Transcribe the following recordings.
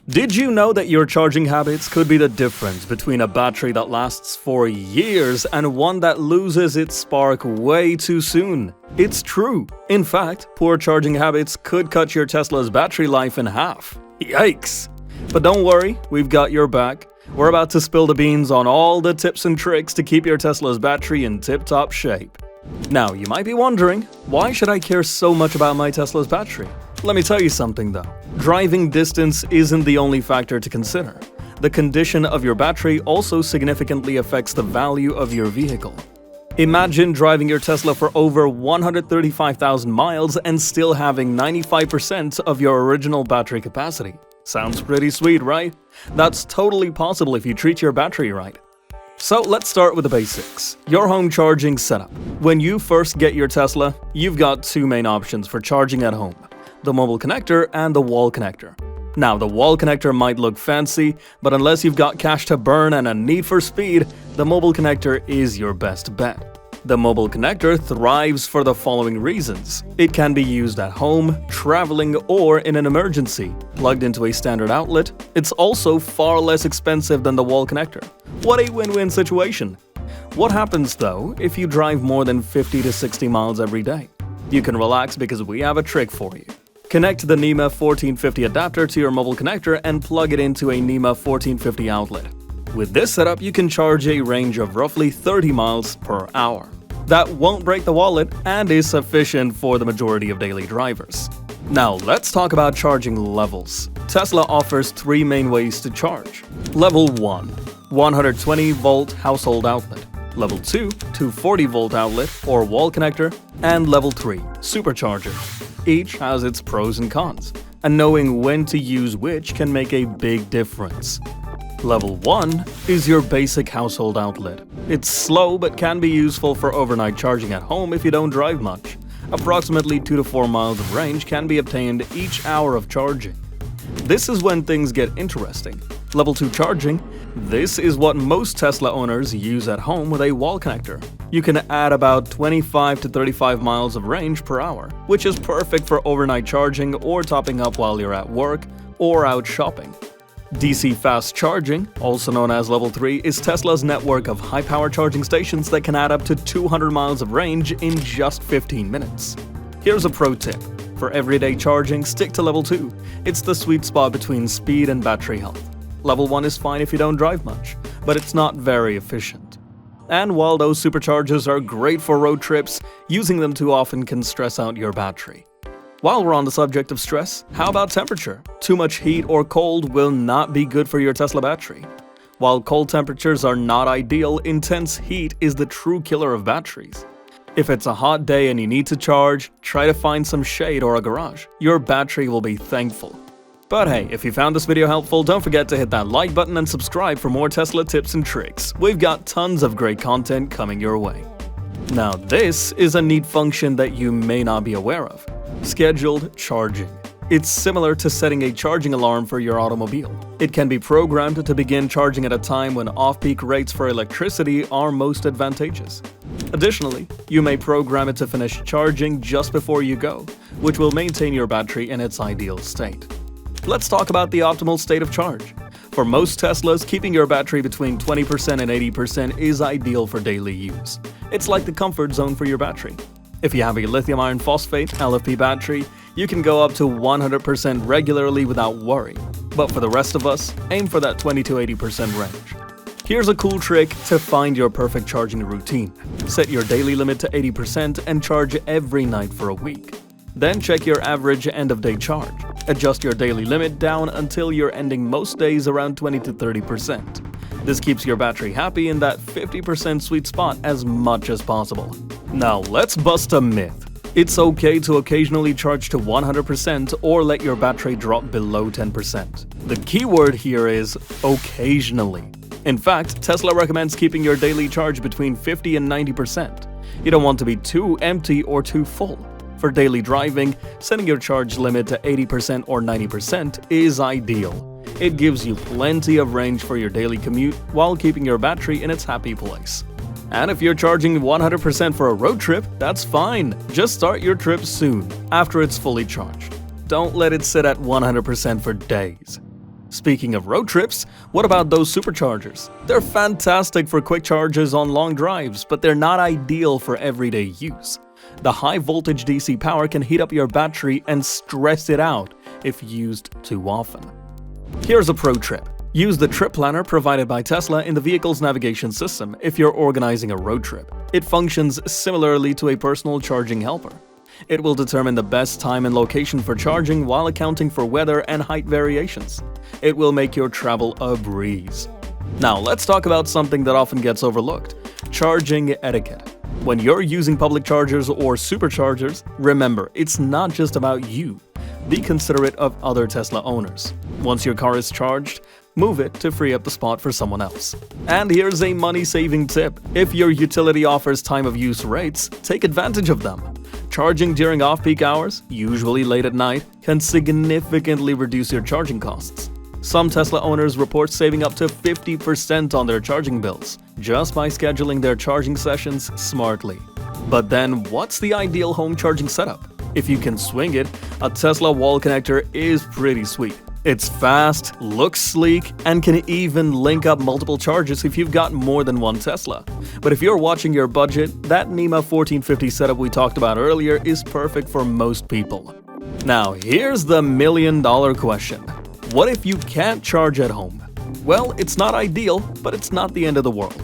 Did you know that your charging habits could be the difference between a battery that lasts for years and one that loses its spark way too soon? It's true. In fact, poor charging habits could cut your Tesla's battery life in half. Yikes! But don't worry, we've got your back. We're about to spill the beans on all the tips and tricks to keep your Tesla's battery in tip-top shape. Now, you might be wondering, why should I care so much about my Tesla's battery? Let me tell you something though. Driving distance isn't the only factor to consider. The condition of your battery also significantly affects the value of your vehicle. Imagine driving your Tesla for over 135,000 miles and still having 95% of your original battery capacity. Sounds pretty sweet, right? That's totally possible if you treat your battery right. So let's start with the basics. Your home charging setup. When you first get your Tesla, you've got two main options for charging at home: the mobile connector and the wall connector. Now, the wall connector might look fancy, but unless you've got cash to burn and a need for speed, the mobile connector is your best bet. The mobile connector thrives for the following reasons. It can be used at home, traveling, or in an emergency, plugged into a standard outlet. It's also far less expensive than the wall connector. What a win-win situation! What happens though if you drive more than 50 to 60 miles every day? You can relax because we have a trick for you. Connect the NEMA 1450 adapter to your mobile connector and plug it into a NEMA 1450 outlet. With this setup, you can charge a range of roughly 30 miles per hour. That won't break the wallet and is sufficient for the majority of daily drivers. Now, let's talk about charging levels. Tesla offers three main ways to charge. Level 1, 120-volt household outlet. Level 2, 240-volt outlet or wall connector. And Level 3, supercharger. Each has its pros and cons, and knowing when to use which can make a big difference. Level 1 is your basic household outlet. It's slow but can be useful for overnight charging at home if you don't drive much. Approximately 2 to 4 miles of range can be obtained each hour of charging. This is when things get interesting. Level 2 charging. This is what most Tesla owners use at home with a wall connector. You can add about 25 to 35 miles of range per hour, which is perfect for overnight charging or topping up while you're at work or out shopping. DC fast charging, also known as Level 3, is Tesla's network of high-power charging stations that can add up to 200 miles of range in just 15 minutes. Here's a pro tip. For everyday charging, stick to Level 2. It's the sweet spot between speed and battery health. Level 1 is fine if you don't drive much, but it's not very efficient. And while those superchargers are great for road trips, using them too often can stress out your battery. While we're on the subject of stress, how about temperature? Too much heat or cold will not be good for your Tesla battery. While cold temperatures are not ideal, intense heat is the true killer of batteries. If it's a hot day and you need to charge, try to find some shade or a garage. Your battery will be thankful. But hey, if you found this video helpful, don't forget to hit that like button and subscribe for more Tesla tips and tricks. We've got tons of great content coming your way. Now, this is a neat function that you may not be aware of. Scheduled charging. It's similar to setting a charging alarm for your automobile. It can be programmed to begin charging at a time when off-peak rates for electricity are most advantageous. Additionally, you may program it to finish charging just before you go, which will maintain your battery in its ideal state. Let's talk about the optimal state of charge. For most Teslas, keeping your battery between 20% and 80% is ideal for daily use. It's like the comfort zone for your battery. If you have a lithium iron phosphate (LFP) battery, you can go up to 100% regularly without worry. But for the rest of us, aim for that 20 to 80% range. Here's a cool trick to find your perfect charging routine. Set your daily limit to 80% and charge every night for a week. Then check your average end-of-day charge. Adjust your daily limit down until you're ending most days around 20 to 30%. This keeps your battery happy in that 50% sweet spot as much as possible. Now let's bust a myth. It's okay to occasionally charge to 100% or let your battery drop below 10%. The key word here is occasionally. In fact, Tesla recommends keeping your daily charge between 50 and 90%. You don't want to be too empty or too full. For daily driving, setting your charge limit to 80% or 90% is ideal. It gives you plenty of range for your daily commute while keeping your battery in its happy place. And if you're charging 100% for a road trip, that's fine. Just start your trip soon, after it's fully charged. Don't let it sit at 100% for days. Speaking of road trips, what about those superchargers? They're fantastic for quick charges on long drives, but they're not ideal for everyday use. The high voltage DC power can heat up your battery and stress it out if used too often. Here's a pro tip. Use the trip planner provided by Tesla in the vehicle's navigation system if you're organizing a road trip. It functions similarly to a personal charging helper. It will determine the best time and location for charging while accounting for weather and height variations. It will make your travel a breeze. Now let's talk about something that often gets overlooked: charging etiquette. When you're using public chargers or superchargers, remember, it's not just about you. Be considerate of other Tesla owners. Once your car is charged, move it to free up the spot for someone else. And here's a money-saving tip. If your utility offers time-of-use rates, take advantage of them. Charging during off-peak hours, usually late at night, can significantly reduce your charging costs. Some Tesla owners report saving up to 50% on their charging bills just by scheduling their charging sessions smartly. But then, what's the ideal home charging setup? If you can swing it, a Tesla wall connector is pretty sweet. It's fast, looks sleek, and can even link up multiple chargers if you've got more than one Tesla. But if you're watching your budget, that NEMA 1450 setup we talked about earlier is perfect for most people. Now, here's the million-dollar question. What if you can't charge at home? Well, it's not ideal, but it's not the end of the world.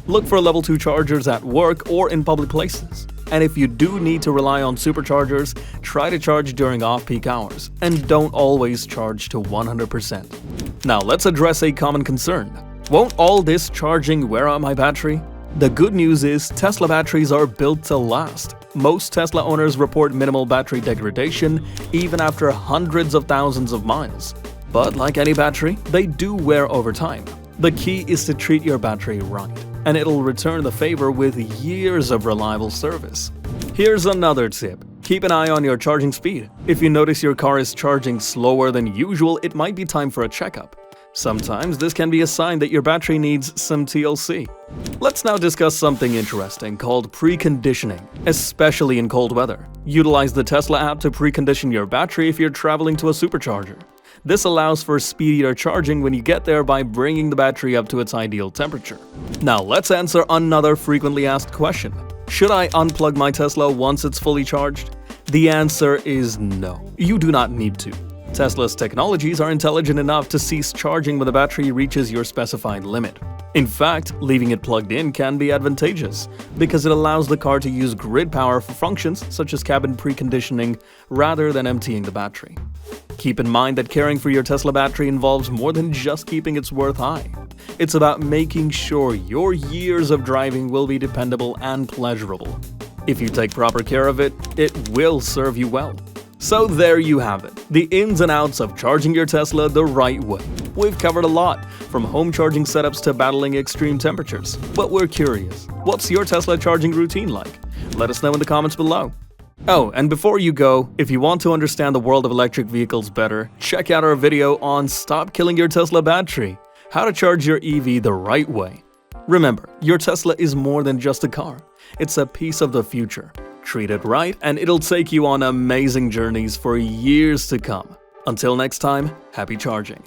Look for level 2 chargers at work or in public places. And if you do need to rely on superchargers, try to charge during off-peak hours, and don't always charge to 100%. Now let's address a common concern. Won't all this charging wear out my battery? The good news is Tesla batteries are built to last. Most Tesla owners report minimal battery degradation even after hundreds of thousands of miles. But like any battery, they do wear over time. The key is to treat your battery right, and it'll return the favor with years of reliable service. Here's another tip. Keep an eye on your charging speed. If you notice your car is charging slower than usual, it might be time for a checkup. Sometimes this can be a sign that your battery needs some TLC. Let's now discuss something interesting called preconditioning, especially in cold weather. Utilize the Tesla app to precondition your battery if you're traveling to a supercharger. This allows for speedier charging when you get there by bringing the battery up to its ideal temperature. Now let's answer another frequently asked question. Should I unplug my Tesla once it's fully charged? The answer is no. You do not need to. Tesla's technologies are intelligent enough to cease charging when the battery reaches your specified limit. In fact, leaving it plugged in can be advantageous because it allows the car to use grid power for functions such as cabin preconditioning rather than emptying the battery. Keep in mind that caring for your Tesla battery involves more than just keeping its worth high. It's about making sure your years of driving will be dependable and pleasurable. If you take proper care of it, it will serve you well. So there you have it, the ins and outs of charging your Tesla the right way. We've covered a lot, from home charging setups to battling extreme temperatures. But we're curious, what's your Tesla charging routine like? Let us know in the comments below. Oh, and before you go, if you want to understand the world of electric vehicles better, check out our video on Stop Killing Your Tesla Battery, how to charge your EV the right way. Remember, your Tesla is more than just a car. It's a piece of the future. Treat it right, and it'll take you on amazing journeys for years to come. Until next time, happy charging.